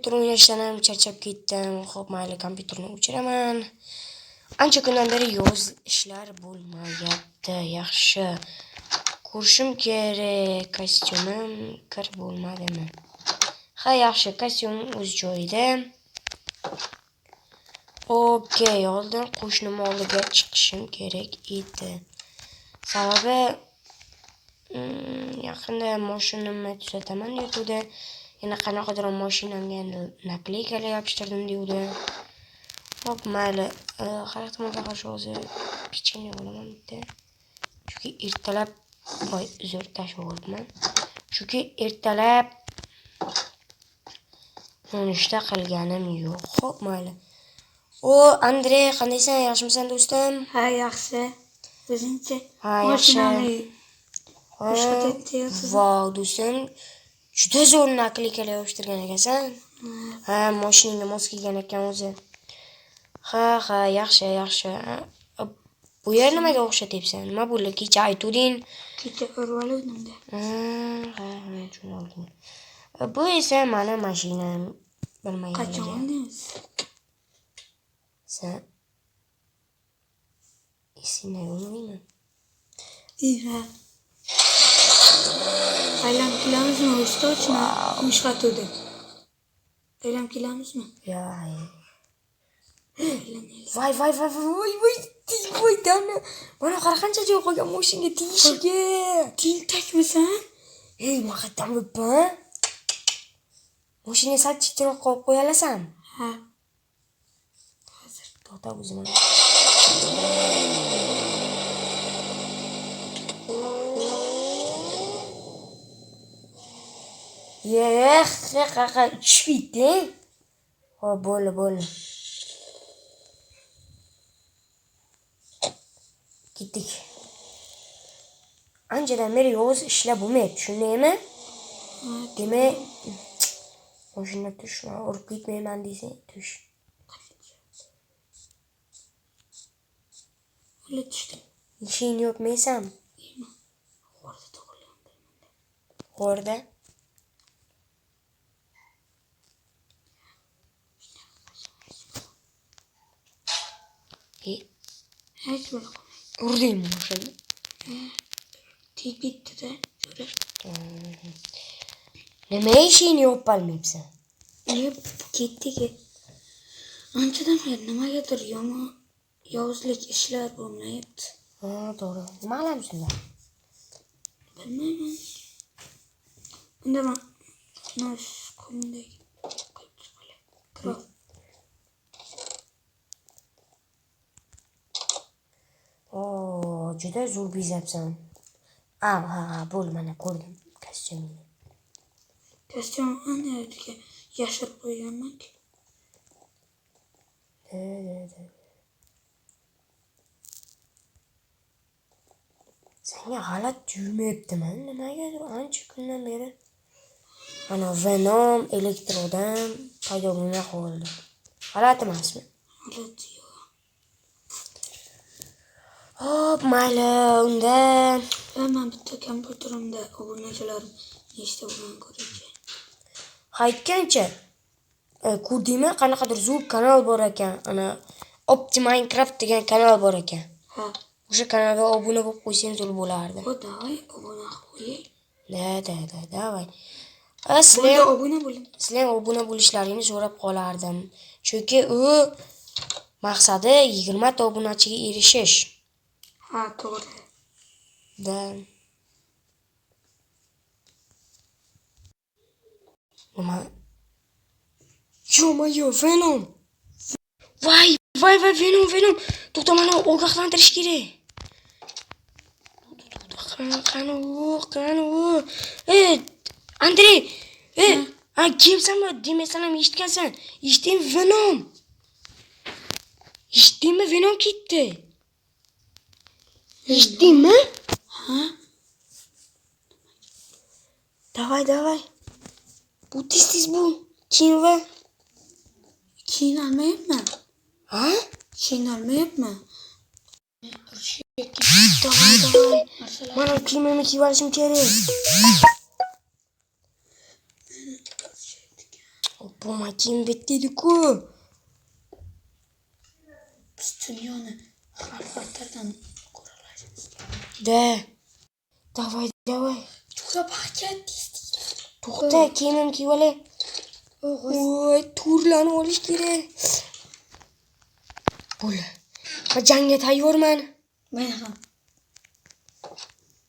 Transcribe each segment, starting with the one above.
Kompyuter o'ynashdan ham charchab ketdim. Xo'p, mayli, kompyuterni o'chiraman. Ancha kundan beri yoz ishlar bo'lmayapti. Yaxshi. Ko'rishim kerak. Kostyumim kir bo'lmadimi? Ha, yaxshi. Kostyumim o'z joyida. Okey, oldin qo'shnim oldiga chiqishim kerak edi. Sababi yaqinda mashinamni tuzataman degandi. Yana qanaqadir mashinamga nakleykalar yopishtirdim degandi. Hop, mayli. Har ehtimolga qarshi hozir pecheniya olaman bitta. Chunki ertalab uzr tashib olibman. Chunki ertalab nonushta qilganim yo'q. Hop, mayli. O, Andrey, qandaysan? Yaxshimisan, do'stim? Ha, yaxshi. O'zingchi? Ha, yaxshi. Vau, do'stim. Juda zo'r nakleykalar yopishtirgan ekansan. Ha, mashinangga mos kelgan ekan o'zi. Ha, yaxshi. Bu yer nimaga o'xshatyapsan? Nima bo'ldi? Kecha aytuvding. Kecha urvaluvdim-da. Ha, tushundim. Bu esa meni mashinam. Bilmayman. Qachon oldingiz? Sen esingda yo'qmi? Iya. Aylanib kelamizmi? Ustochmi? Mushqatuvdi. Aylanib kelamizmi? Ya. Voy. Dana. Mana qara qancha joy qolgan mashinaga tegishiga. Tentakmisan? Ey, maqatdan bo'pman. Mashina sal chikroq qo'yib qo'yalasan. Ha. Hozir to'xta o'zim. Qaqa tushibdi. Xo'p, bo'ldi. Ketdik. Anchadan beri yoz ishlab bo'lmayapti, tushundingmi? Demak, mashina tushma, urib ketmayman desang, tush. O'la tushdim. Ishingni yopmaysan? Yeyman. G'orda tug'ilganman. G'orda? Hech bo'lib urdingmi mashina? tegibdi-da. Nima ishingni yopolmayapsan? Ketdik. Anchadan beri nimagadir yomon yovuzlik ishlar bo'lmayapti. Ha, to'g'ri. Nima qilamizlar? Bilmayman. Unda men nosh qo'limdagi qo'yib chiqolay. Kirib. Juda zo'r bezabsan. Ha, bo'ldi, mana ko'rdim kostyumingni. Kostyum anaqaga yashirib qo'yganman-ku. Senga g'alati tuyulmayaptimi? Nimagadir ancha kundan beri mana Venom elektrodan paydo bo'lmay qoldi. G'alati emasmi? G'alati yo'q. Hop, mayli, unda Men bitta kompyuterimda obunachalarim nechta bo'lgan ko'raychi. aytgancha ko'rdingmi, qanaqadir zo'r kanal bor ekan. Ana OptiMinecraft degan kanal bor ekan. Ha. O'sha kanalga obuna bo'lib qo'ysang zo'r bo'lardi. Davay, obuna qilib qo'yay. Davay. Sizlar obuna bo'lishlaringni so'rab qolardim. Chunki u maqsadi 20 ta obunachiga erishish. Ha, to'g'ri. Nima? Yo, Venom. Voy, Venom. To'xta, mana ogohlantirish kerak. Qani u? Andrey. Kimsanmi? Demaysan ham eshitgansan. Eshitdingmi, Venom? Eshitdingmi, Venom ketdi. Eshitdingmi? Ha? Davay. Bu tez bu. Kiyinolmayapman. Ha? Kiyinolmayapman. Davay. Mana kiyimimni kiyib olishim kerak. Bu makin bitdi-ku. Biz dunyoni xalqlardan ko'ramiz. Da. Davay. To'g'ri paket. To'xta, kiyimim kiyib olay. Voy, turlarni olish kerak. Bo'ldi. Men jangga tayyorman. Men ham.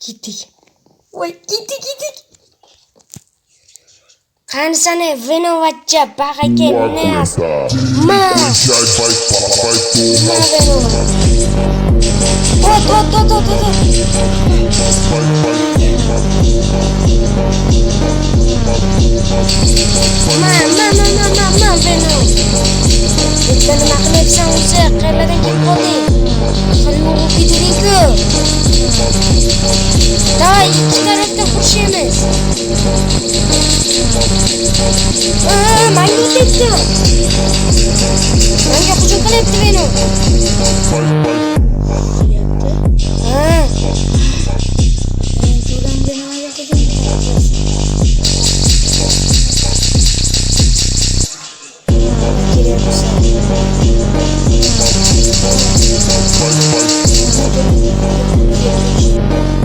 Ketdik. Voy, ketdik. Qansani Venovachcha bag'aka nas. Ma. Ot. Ma, Veno. Bitta nima qilyapsan o'zi? Qayerlardan kelib qolding? Qanday ketding-ku? Davay, ikki tarafdan kurashamiz. Menga o'tibdi. Menga hujum qilyapti Veno.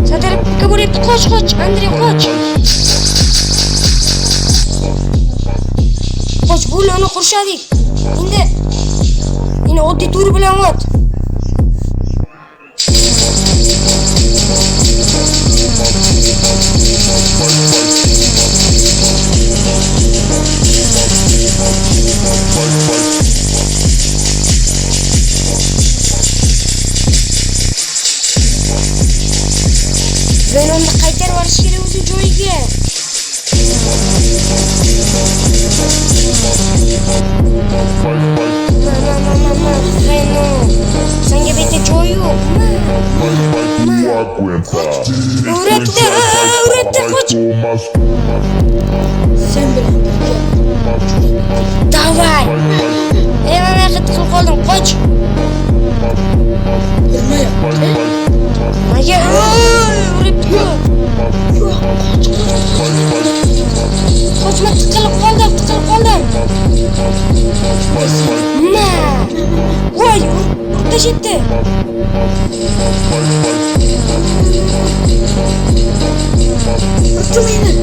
Satarib bo'lyapti. Qoch, Andrey, qoch. Qoch, bularni qurshadik. Endi oddiy tur bilan ot. Venomni qaytarib olish kerak o'zi joyiga. Venom. Senga bitta joy yo'q. Uratda qoch. Sen bilan Davay. Men qilib qoldim, qoch. bilmayapti. Maga uribdi. Qochma, tiqilib qoldim. Ma. Voy, urtashibdi. Urdi meni.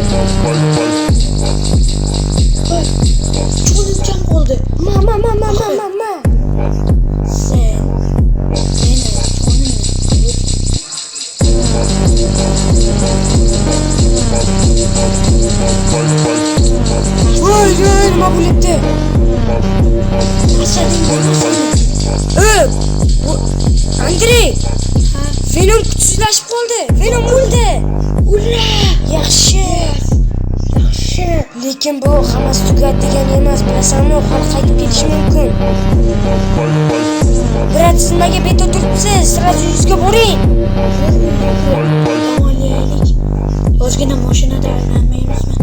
Cho'lim jam qoldi. Ma. Sen meni Voy, nima bo'lyapti? Andrey. Venom kuchsizlashib qoldi. Venom o'ldi. Ura! Yaxshi. Lekin bu hammasi tugadi degani emas, bilasanmi? Hali qaytib ketishi mumkin. Brat, siz nimaga betda turibsiz? Sразу yuzga boring. Ozgina mashinada aylanmaymizmi?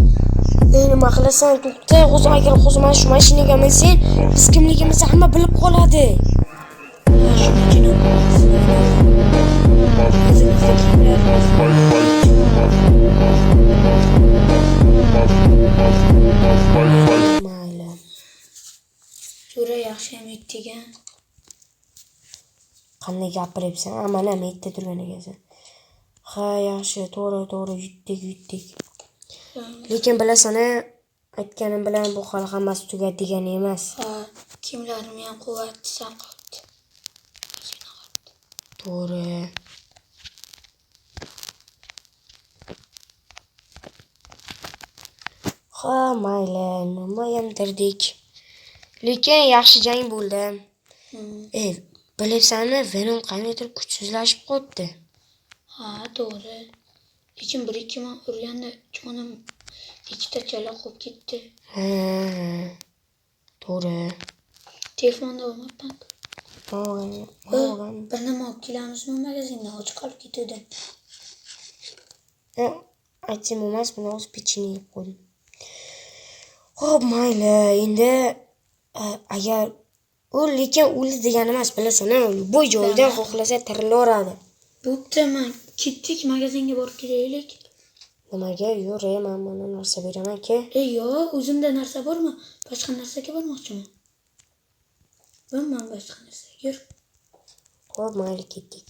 Nima qilasan? To'xta, o'zim agar o'zim shu mashinaga minsang, biz kimligimizni hamma bilib qoladi. Shunigina. Mayli. Sura yaxshi ham etdigan. Qanday gapiryapsan? Mana metda turgan ekansan. Ha, yaxshi, to'g'ri, yutdik. Lekin bilasan-a, aytganim bilan bu hali hammasi tugadi degani emas. Ha, kimlarim ham quvvati saqotdi. To'g'ri. Ha, mayli, nima ham dirdik. Lekin yaxshi jang bo'ldi. Bilasizmi, Venom qandaydir kuchsizlashib qoldi. Ha, to'g'ri. Lekin bir ikki man urganda jonim ikkita chala qolib ketdi. Ha. To'g'ri. Telefonda bo'lmayapman. Bo'lgan. Bir nima olib kelamizmi magazindan? Och qolib ketdi. Aytsam emas, buni o'z pechini yeb qo'ydim. Xo'p, mayli. Endi agar lekin o'ldi degani emas, bilasan-a, bu joydan xohlasa tirilaveradi. Bo'pti, men ketdik, magazinga borib kelaylik. Nimaga? Yur, men buni narsa beraman-ki. Yo, o'zimda narsa bormi? Boshqa narsaga bormoqchiman. Bo'lmam boshqa narsa. Yur. Xo'p, mayli ketdik.